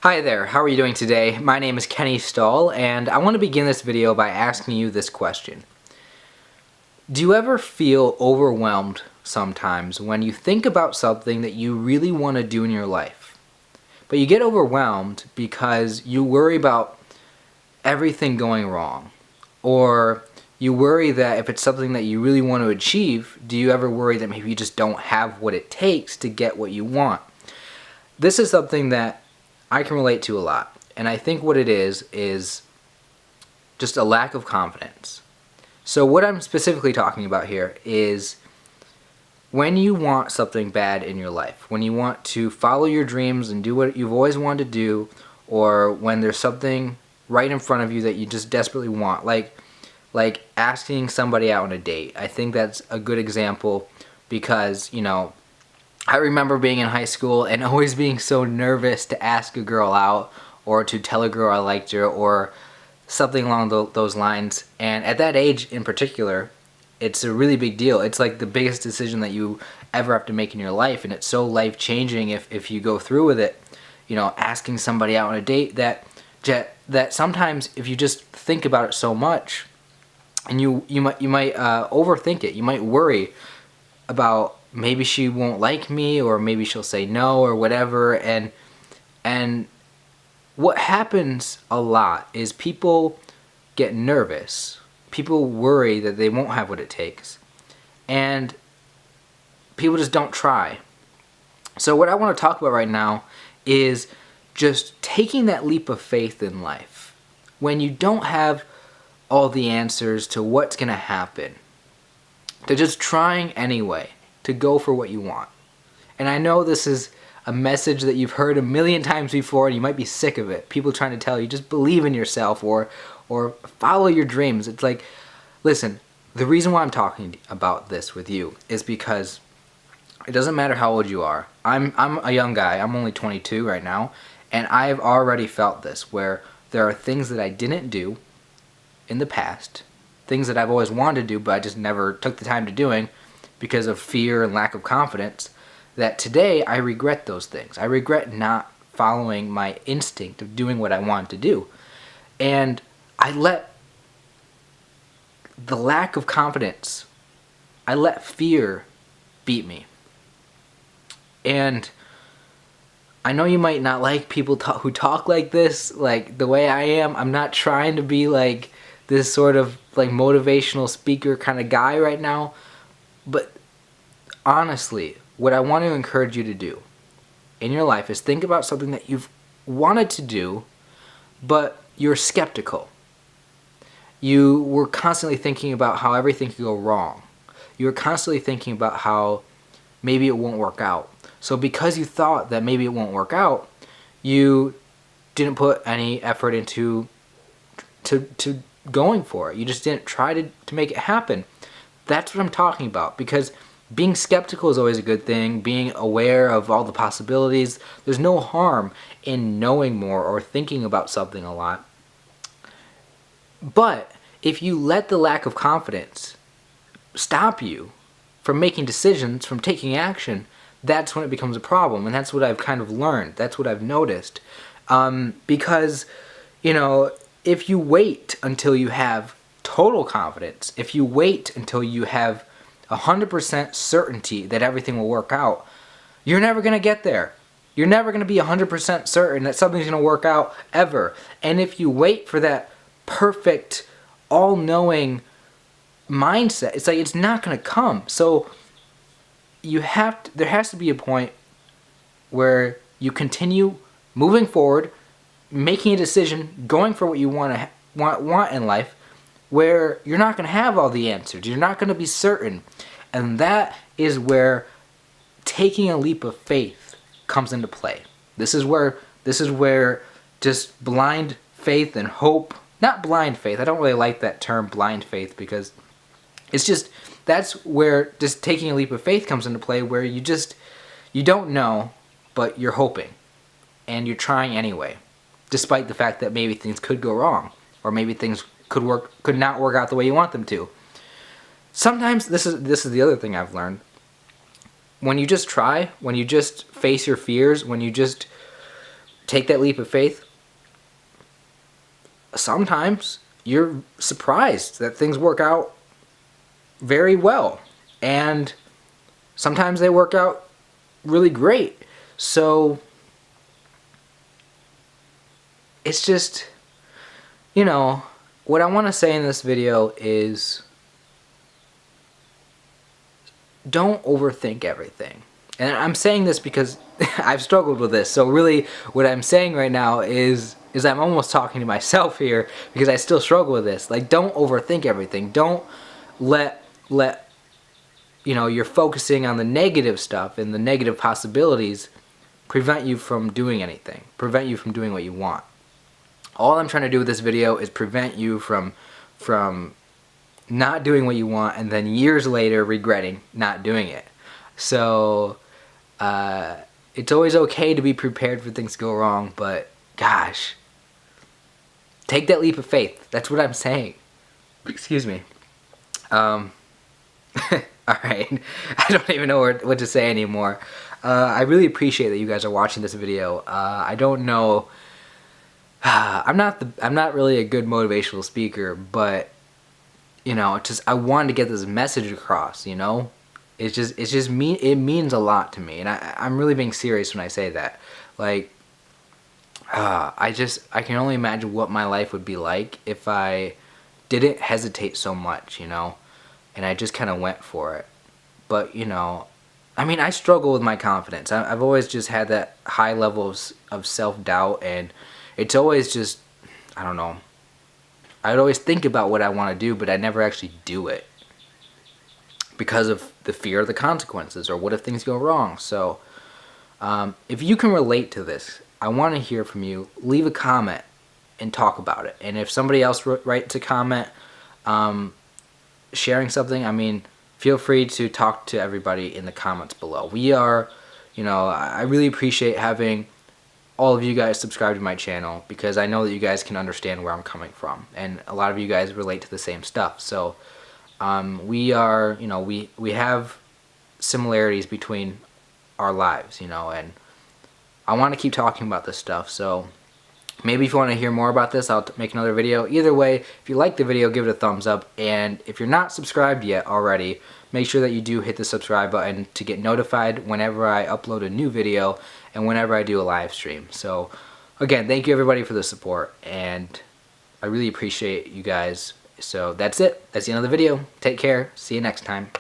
Hi there, how are you doing today? My name is Kenny Stahl, and I want to begin this video by asking you this question. Do you ever feel overwhelmed sometimes when you think about something that you really want to do in your life? But you get overwhelmed because you worry about everything going wrong. Or you worry that if it's something that you really want to achieve, do you ever worry that maybe you just don't have what it takes to get what you want? This is something that I can relate to a lot, and I think what it is just a lack of confidence. So what I'm specifically talking about here is when you want something bad in your life, when you want to follow your dreams and do what you've always wanted to do, or when there's something right in front of you that you just desperately want, like asking somebody out on a date. I think that's a good example because, I remember being in high school and always being so nervous to ask a girl out or to tell a girl I liked her or something along those lines. And at that age in particular, it's a really big deal. It's like the biggest decision that you ever have to make in your life, and it's so life-changing if you go through with it. Asking somebody out on a date that sometimes if you just think about it so much, and you might overthink it. You might worry about maybe she won't like me, or maybe she'll say no, or whatever. And what happens a lot is people get nervous. People worry that they won't have what it takes, and people just don't try. So what I want to talk about right now is just taking that leap of faith in life when you don't have all the answers to what's going to happen, to just trying anyway, to go for what you want. And I know this is a message that you've heard a million times before and you might be sick of it. People trying to tell you just believe in yourself or follow your dreams. It's like, listen, the reason why I'm talking about this with you is because it doesn't matter how old you are. I'm a young guy. I'm only 22 right now, and I've already felt this, where there are things that I didn't do in the past, things that I've always wanted to do but I just never took the time to doing because of fear and lack of confidence, that today I regret those things. I regret not following my instinct of doing what I wanted to do. And I let the lack of confidence, I let fear beat me. And I know you might not like people who talk like this, like the way I am. I'm not trying to be like this sort of like motivational speaker kind of guy right now. But honestly, what I want to encourage you to do in your life is think about something that you've wanted to do, but you're skeptical. You were constantly thinking about how everything could go wrong. You were constantly thinking about how maybe it won't work out. So because you thought that maybe it won't work out, you didn't put any effort into to going for it. You just didn't try to make it happen. That's what I'm talking about, because being skeptical is always a good thing. Being aware of all the possibilities. There's no harm in knowing more or thinking about something a lot. But if you let the lack of confidence stop you from making decisions, from taking action, that's when it becomes a problem. And that's what I've kind of learned. That's what I've noticed. Because, if you wait until you have total confidence, if you wait until you have 100% certainty that everything will work out, you're never going to get there. You're never going to be 100% certain that something's going to work out ever. And if you wait for that perfect, all-knowing mindset, it's like it's not going to come. So there has to be a point where you continue moving forward, making a decision, going for what you want in life, where you're not going to have all the answers. You're not going to be certain. And that is where taking a leap of faith comes into play. This is where just blind faith and hope, not blind faith. I don't really like that term blind faith, because it's just, that's where just taking a leap of faith comes into play, where you don't know, but you're hoping and you're trying anyway, despite the fact that maybe things could go wrong, or maybe things could not work out the way you want them to. Sometimes this is the other thing I've learned. When you just try, when you just face your fears, when you just take that leap of faith. Sometimes you're surprised that things work out very well, and sometimes they work out really great. So it's just, you know, what I want to say in this video is don't overthink everything. And I'm saying this because I've struggled with this. So really what I'm saying right now is I'm almost talking to myself here, because I still struggle with this. Like, don't overthink everything. Don't let you know, you're focusing on the negative stuff and the negative possibilities prevent you from doing anything, prevent you from doing what you want. All I'm trying to do with this video is prevent you from not doing what you want and then years later regretting not doing it. So it's always okay to be prepared for things to go wrong, but gosh, take that leap of faith. That's what I'm saying. Excuse me. Alright, I don't even know what to say anymore. I really appreciate that you guys are watching this video. I don't know, I'm not really a good motivational speaker, but you know, I wanted to get this message across, you know? It means a lot to me, and I'm really being serious when I say that. Like, I can only imagine what my life would be like if I didn't hesitate so much, you know? And I just kind of went for it. But, you know, I mean, I struggle with my confidence. I've always just had that high level of self-doubt, and it's always just, I don't know. I'd always think about what I want to do, but I never actually do it because of the fear of the consequences, or what if things go wrong. So, if you can relate to this, I want to hear from you. Leave a comment and talk about it. And if somebody else writes a comment, sharing something, I mean, feel free to talk to everybody in the comments below. We are, you know, I really appreciate having all of you guys subscribe to my channel, because I know that you guys can understand where I'm coming from, and a lot of you guys relate to the same stuff. So we are, you know, we have similarities between our lives, you know, and I want to keep talking about this stuff. So maybe if you want to hear more about this, I'll make another video. Either way, if you like the video, give it a thumbs up. And if you're not subscribed yet already, make sure that you do hit the subscribe button to get notified whenever I upload a new video and whenever I do a live stream. So again, thank you everybody for the support, and I really appreciate you guys. So that's it. That's the end of the video. Take care. See you next time.